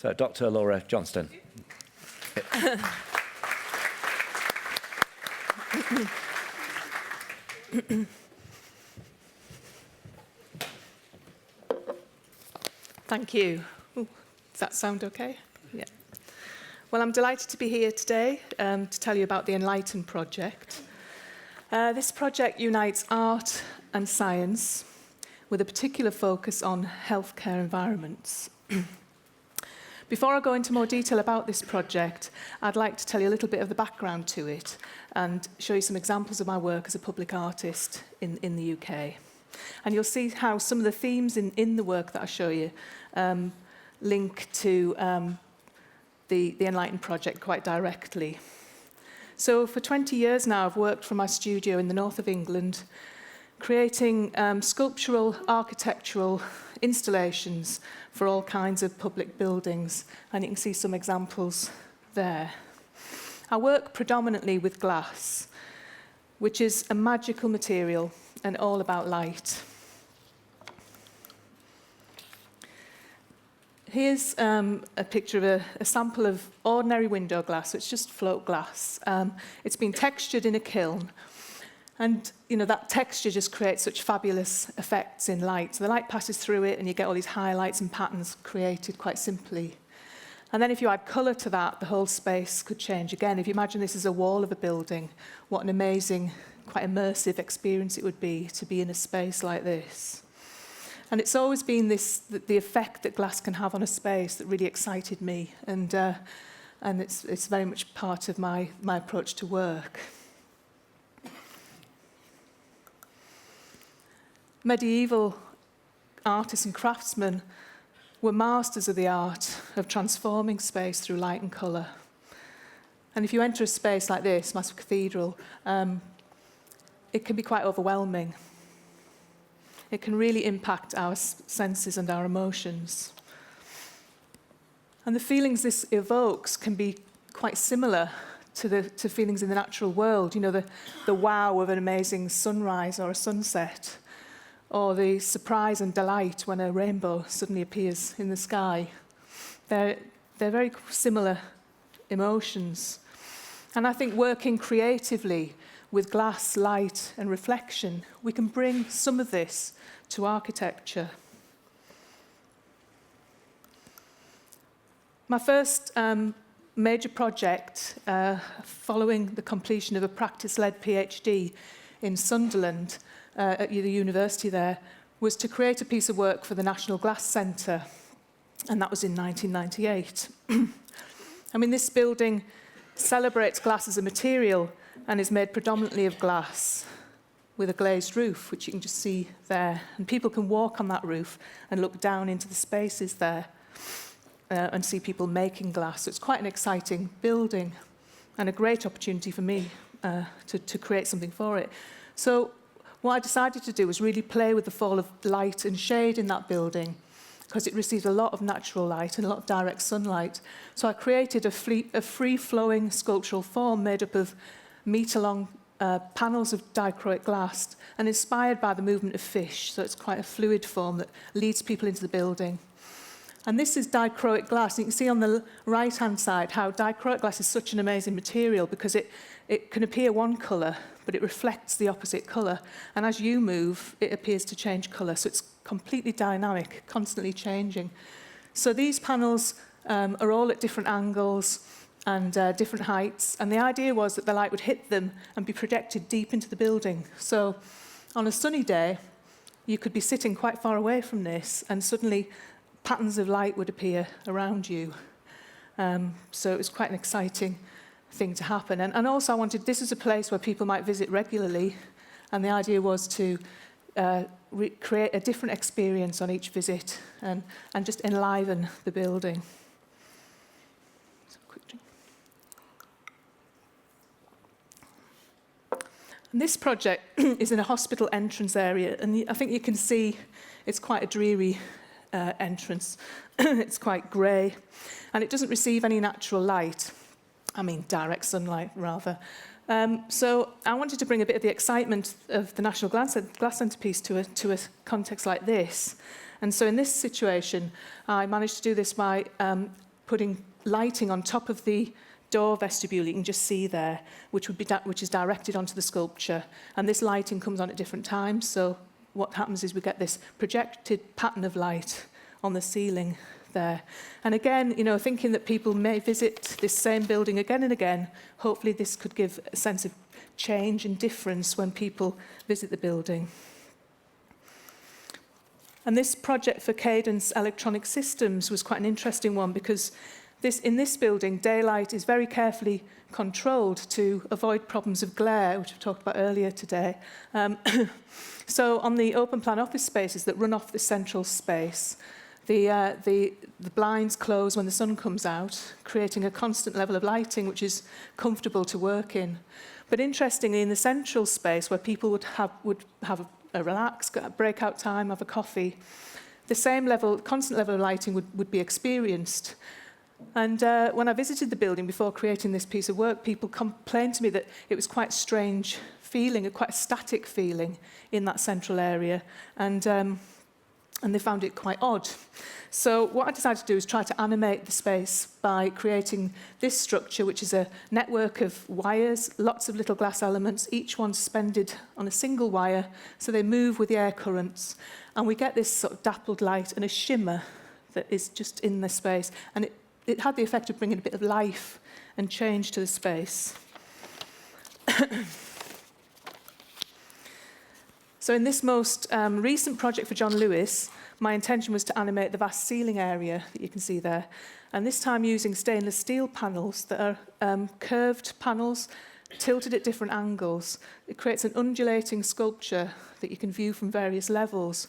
So, Dr. Laura Johnston. Thank you. Ooh, does that sound okay? Yeah. Well, I'm delighted to be here today to tell you about the Enlighten project. This project unites art and science with a particular focus on healthcare environments. Before I go into more detail about this project, I'd like to tell you a little bit of the background to it and show you some examples of my work as a public artist in the UK. And you'll see how some of the themes in the work that I show you link to the Enlighten project quite directly. So for 20 years now, I've worked from my studio in the north of England, creating sculptural, architectural installations for all kinds of public buildings, and you can see some examples there. I work predominantly with glass, which is a magical material and all about light. Here's a picture of a sample of ordinary window glass. It's just float glass. It's been textured in a kiln. And you know that texture just creates such fabulous effects in light. So the light passes through it and you get all these highlights and patterns created quite simply. And then if you add colour to that, the whole space could change again. If you imagine this as a wall of a building, what an amazing, quite immersive experience it would be to be in a space like this. And it's always been the effect that glass can have on a space that really excited me. And it's very much part of my approach to work. Medieval artists and craftsmen were masters of the art of transforming space through light and colour. And if you enter a space like this, massive cathedral, it can be quite overwhelming. It can really impact our senses and our emotions. And the feelings this evokes can be quite similar to feelings in the natural world. You know, the wow of an amazing sunrise or a sunset, or the surprise and delight when a rainbow suddenly appears in the sky. They're very similar emotions. And I think working creatively with glass, light and reflection, we can bring some of this to architecture. My first major project, following the completion of a practice-led PhD in Sunderland, at the university there, was to create a piece of work for the National Glass Centre, and that was in 1998. I mean, this building celebrates glass as a material and is made predominantly of glass with a glazed roof, which you can just see there. And people can walk on that roof and look down into the spaces there and see people making glass. So it's quite an exciting building and a great opportunity for me to create something for it. So what I decided to do was really play with the fall of light and shade in that building, because it receives a lot of natural light and a lot of direct sunlight. So I created a free-flowing sculptural form made up of metre-long panels of dichroic glass and inspired by the movement of fish. So it's quite a fluid form that leads people into the building. And this is dichroic glass. You can see on the right-hand side how dichroic glass is such an amazing material, because it can appear one colour, but it reflects the opposite colour. And as you move, it appears to change colour. So it's completely dynamic, constantly changing. So these panels are all at different angles and different heights. And the idea was that the light would hit them and be projected deep into the building. So on a sunny day, you could be sitting quite far away from this, and suddenly patterns of light would appear around you. So it was quite an exciting thing to happen. And also I wanted, this is a place where people might visit regularly, and the idea was to create a different experience on each visit and just enliven the building. So quick drink. And this project is in a hospital entrance area, and I think you can see it's quite a dreary entrance. It's quite grey, and it doesn't receive any natural light. I mean, direct sunlight, rather. So I wanted to bring a bit of the excitement of the National Glass Centre piece to a context like this. And so in this situation, I managed to do this by putting lighting on top of the door vestibule, you can just see there, which is directed onto the sculpture. And this lighting comes on at different times. So what happens is we get this projected pattern of light on the ceiling there. And again, thinking that people may visit this same building again and again, hopefully this could give a sense of change and difference when people visit the building. And this project for Cadence Electronic Systems was quite an interesting one, because in this building, daylight is very carefully controlled to avoid problems of glare, which we talked about earlier today. So on the open plan office spaces that run off the central space, the blinds close when the sun comes out, creating a constant level of lighting which is comfortable to work in. But interestingly, in the central space where people would have a relax, a breakout time, have a coffee, the same level, constant level of lighting would be experienced. And when I visited the building before creating this piece of work, people complained to me that it was quite a strange feeling, quite a static feeling in that central area, and they found it quite odd. So what I decided to do is try to animate the space by creating this structure, which is a network of wires, lots of little glass elements, each one suspended on a single wire, so they move with the air currents, and we get this sort of dappled light and a shimmer that is just in the space, and it had the effect of bringing a bit of life and change to the space. So in this most recent project for John Lewis, my intention was to animate the vast ceiling area that you can see there, and this time using stainless steel panels that are curved panels, tilted at different angles. It creates an undulating sculpture that you can view from various levels.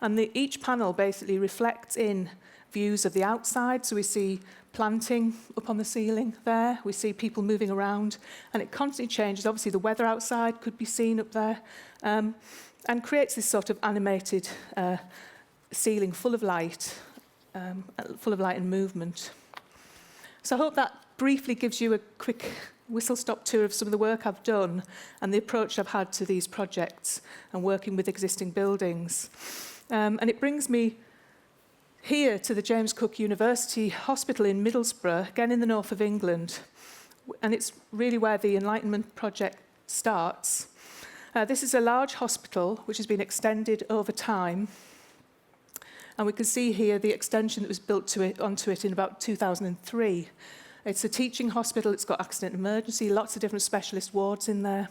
And each panel basically reflects in views of the outside, so we see planting up on the ceiling there, we see people moving around, and it constantly changes. Obviously the weather outside could be seen up there, and creates this sort of animated ceiling full of light and movement. So I hope that briefly gives you a quick whistle-stop tour of some of the work I've done and the approach I've had to these projects and working with existing buildings. And it brings me here to the James Cook University Hospital in Middlesbrough, again in the north of England. And it's really where the Enlightenment project starts. This is a large hospital which has been extended over time. And we can see here the extension that was built onto it in about 2003. It's a teaching hospital, it's got accident and emergency, lots of different specialist wards in there.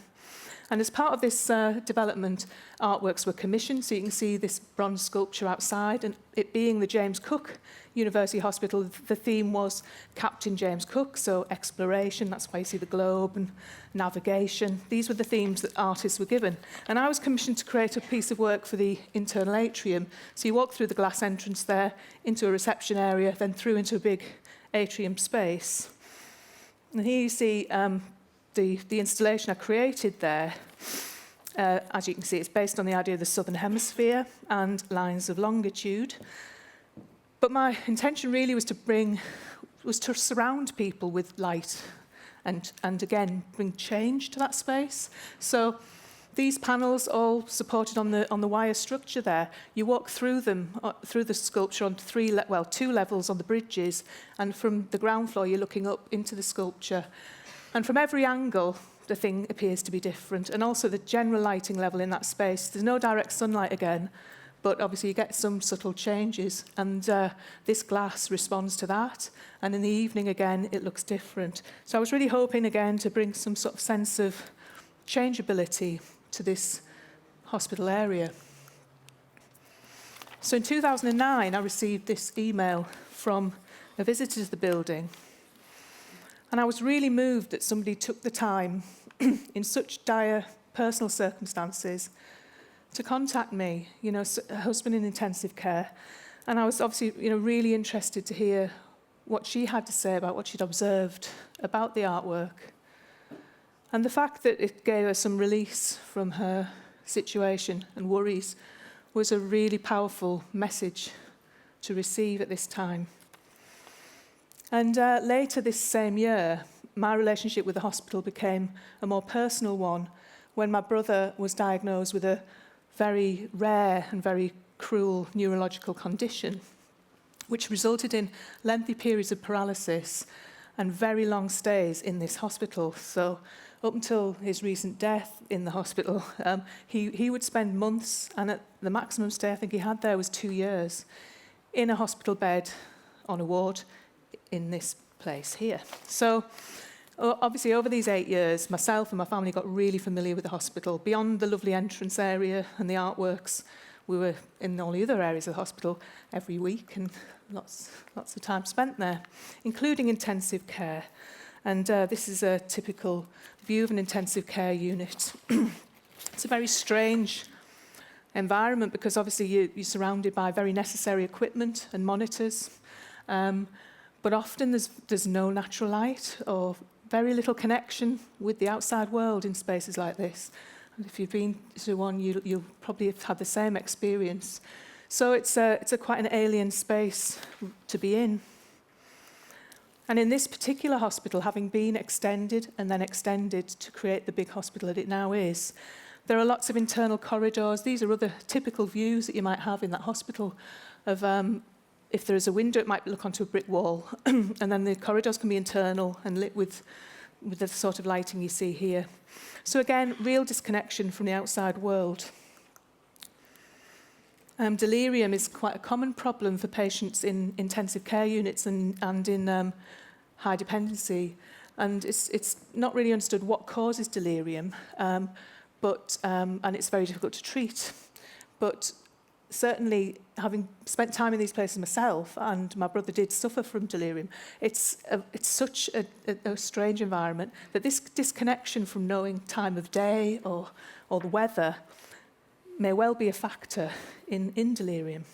And as part of this development, artworks were commissioned, so you can see this bronze sculpture outside, and it being the James Cook University Hospital, the theme was Captain James Cook, so exploration, that's why you see the globe, and navigation. These were the themes that artists were given. And I was commissioned to create a piece of work for the internal atrium. So you walk through the glass entrance there, into a reception area, then through into a big atrium space. And here you see the installation I created there. As you can see, it's based on the idea of the southern hemisphere and lines of longitude. But my intention really was to surround people with light and again bring change to that space. So these panels all supported on the wire structure there. You walk through them, through the sculpture on two levels on the bridges, and from the ground floor you're looking up into the sculpture. And from every angle, the thing appears to be different. And also the general lighting level in that space. There's no direct sunlight again, but obviously you get some subtle changes. And this glass responds to that. And in the evening, again, it looks different. So I was really hoping, again, to bring some sort of sense of changeability to this hospital area. So in 2009, I received this email from a visitor to the building. And I was really moved that somebody took the time in such dire personal circumstances to contact me, a husband in intensive care. And I was obviously, really interested to hear what she had to say about what she'd observed about the artwork. And the fact that it gave her some release from her situation and worries was a really powerful message to receive at this time. And later this same year, my relationship with the hospital became a more personal one when my brother was diagnosed with a very rare and very cruel neurological condition. which resulted in lengthy periods of paralysis and very long stays in this hospital. So up until his recent death in the hospital, he would spend months, and at the maximum stay I think he had there was 2 years, in a hospital bed on a ward in this place here. So obviously over these 8 years, myself and my family got really familiar with the hospital. Beyond the lovely entrance area and the artworks, we were in all the other areas of the hospital every week, and lots of time spent there, including intensive care. And this is a typical view of an intensive care unit. It's a very strange environment because obviously you're surrounded by very necessary equipment and monitors, but often there's no natural light or very little connection with the outside world in spaces like this. And if you've been to one, you'll probably have had the same experience. So it's quite an alien space to be in. And in this particular hospital, having been extended and then extended to create the big hospital that it now is, there are lots of internal corridors. These are other typical views that you might have in that hospital of if there is a window, it might look onto a brick wall. And then the corridors can be internal and lit with the sort of lighting you see here. So again, real disconnection from the outside world. Delirium is quite a common problem for patients in intensive care units and in high dependency. And it's not really understood what causes delirium, and it's very difficult to treat. But certainly, having spent time in these places myself, and my brother did suffer from delirium, it's such a strange environment that this disconnection from knowing time of day or the weather may well be a factor in delirium.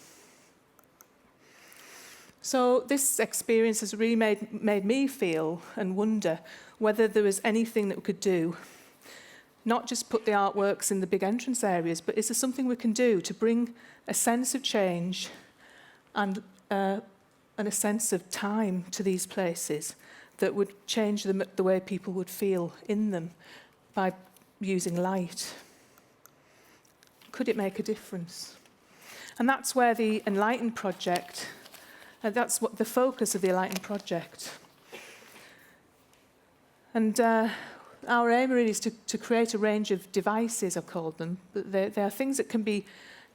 So this experience has really made me feel and wonder whether there was anything that we could do, not just put the artworks in the big entrance areas, but is there something we can do to bring a sense of change and a sense of time to these places that would change the way people would feel in them by using light? Could it make a difference? And that's where the Enlighten project, that's what the focus of the Enlighten project. And our aim really is to create a range of devices, I've called them. But they are things that can be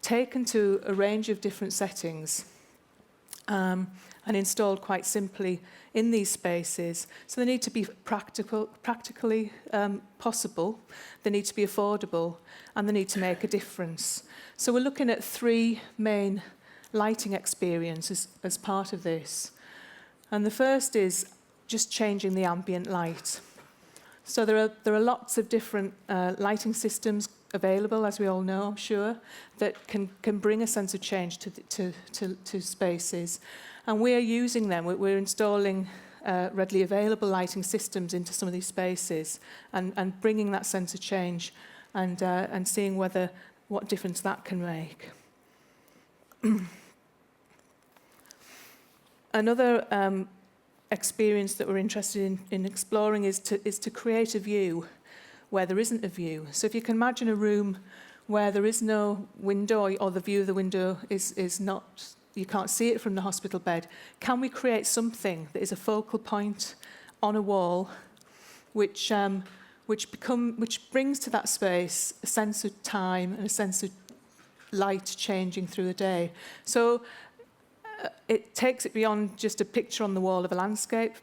taken to a range of different settings and installed quite simply in these spaces. So they need to be practically possible, they need to be affordable, and they need to make a difference. So we're looking at 3 main lighting experiences as part of this. And the first is just changing the ambient light. So there are lots of different lighting systems available, as we all know, I'm sure, that can bring a sense of change to spaces. And we're using them. We're installing readily available lighting systems into some of these spaces and bringing that sense of change and seeing what difference that can make. Another experience that we're interested in exploring is to create a view where there isn't a view. So if you can imagine a room where there is no window or the view of the window is not, you can't see it from the hospital bed, can we create something that is a focal point on a wall which brings to that space a sense of time and a sense of light changing through the day? So it takes it beyond just a picture on the wall of a landscape.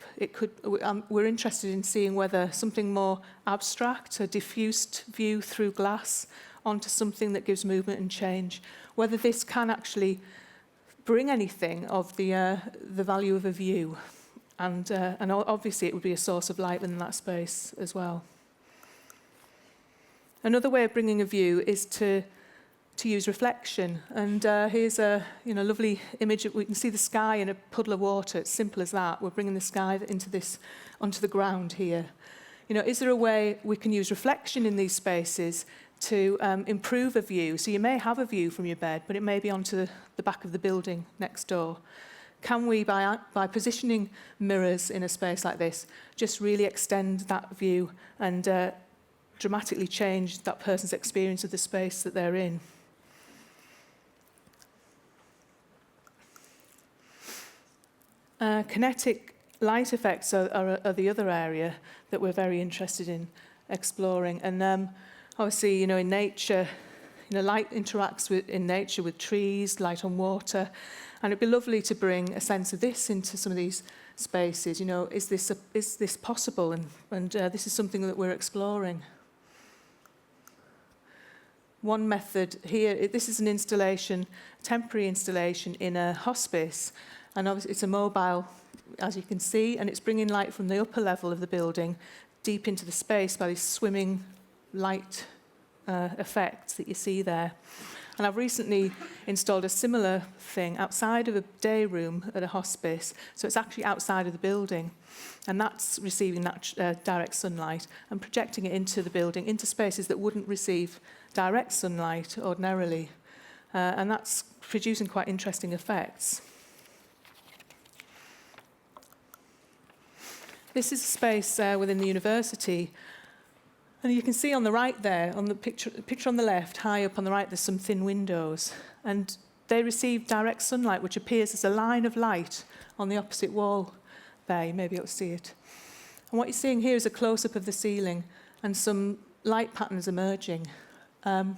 We're interested in seeing whether something more abstract, a diffused view through glass onto something that gives movement and change, whether this can actually bring anything of the value of a view. And obviously it would be a source of light within that space as well. Another way of bringing a view is to use reflection. And here's a lovely image. We can see the sky in a puddle of water. It's simple as that. We're bringing the sky onto the ground here. Is there a way we can use reflection in these spaces to improve a view? So you may have a view from your bed, but it may be onto the back of the building next door. Can we, by positioning mirrors in a space like this, just really extend that view and dramatically change that person's experience of the space that they're in? Kinetic light effects are the other area that we're very interested in exploring. And obviously, in nature, light interacts in nature with trees, light on water, and it'd be lovely to bring a sense of this into some of these spaces. Is this possible? And this is something that we're exploring. One method here, this is an installation, temporary installation in a hospice, and obviously it's a mobile, as you can see, and it's bringing light from the upper level of the building deep into the space by these swimming light effects that you see there. And I've recently installed a similar thing outside of a day room at a hospice, so it's actually outside of the building, and that's receiving that direct sunlight and projecting it into the building, into spaces that wouldn't receive direct sunlight ordinarily, and that's producing quite interesting effects. This is a space within the university, and you can see on the right there, on the picture on the left, high up on the right, there's some thin windows, and they receive direct sunlight, which appears as a line of light on the opposite wall there. You may be able to see it. And what you're seeing here is a close-up of the ceiling and some light patterns emerging. Now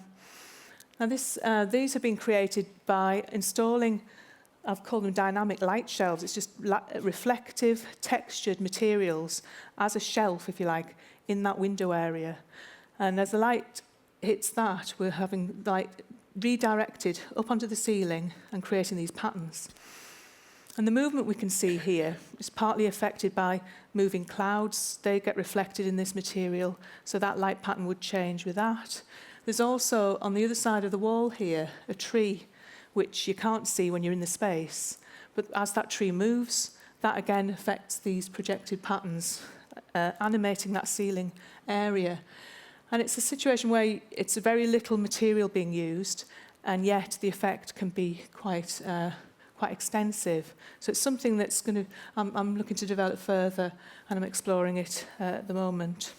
these have been created by installing, I've called them dynamic light shelves. It's just reflective, textured materials as a shelf, if you like, in that window area. And as the light hits that, we're having light redirected up onto the ceiling and creating these patterns. And the movement we can see here is partly affected by moving clouds. They get reflected in this material, so that light pattern would change with that. There's also, on the other side of the wall here, a tree, which you can't see when you're in the space. But as that tree moves, that again affects these projected patterns, animating that ceiling area. And it's a situation where it's very little material being used, and yet the effect can be quite extensive. So it's something that's I'm looking to develop further, and I'm exploring it at the moment.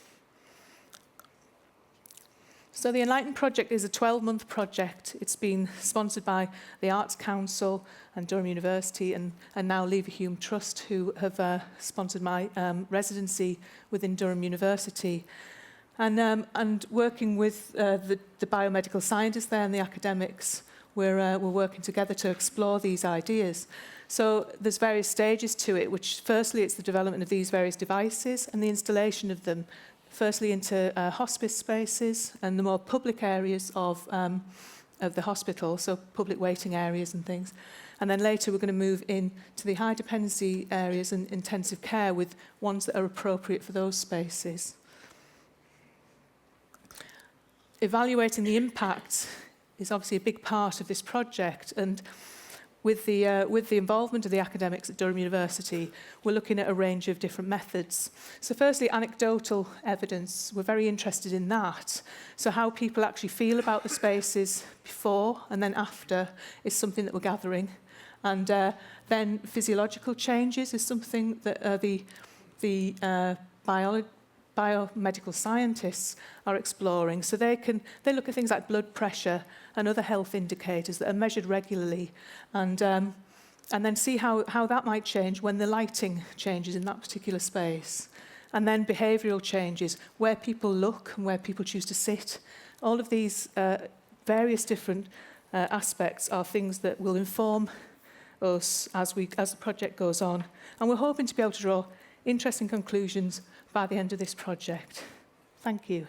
So the Enlighten project is a 12-month project. It's been sponsored by the Arts Council and Durham University, and now Leverhulme Trust, who have sponsored my residency within Durham University. And working with the biomedical scientists there and the academics, we're working together to explore these ideas. So there's various stages to it, which firstly it's the development of these various devices and the installation of them, firstly into hospice spaces and the more public areas of the hospital, so public waiting areas and things. And then later we're going to move into the high dependency areas and intensive care with ones that are appropriate for those spaces. Evaluating the impact is obviously a big part of this project, and with the involvement of the academics at Durham University, we're looking at a range of different methods. So firstly, anecdotal evidence. We're very interested in that. So how people actually feel about the spaces before and then after is something that we're gathering. And then physiological changes is something that the biomedical scientists are exploring. So they look at things like blood pressure and other health indicators that are measured regularly, and then see how that might change when the lighting changes in that particular space. And then behavioural changes, where people look and where people choose to sit. All of these various different aspects are things that will inform us as the project goes on. And we're hoping to be able to draw interesting conclusions by the end of this project. Thank you.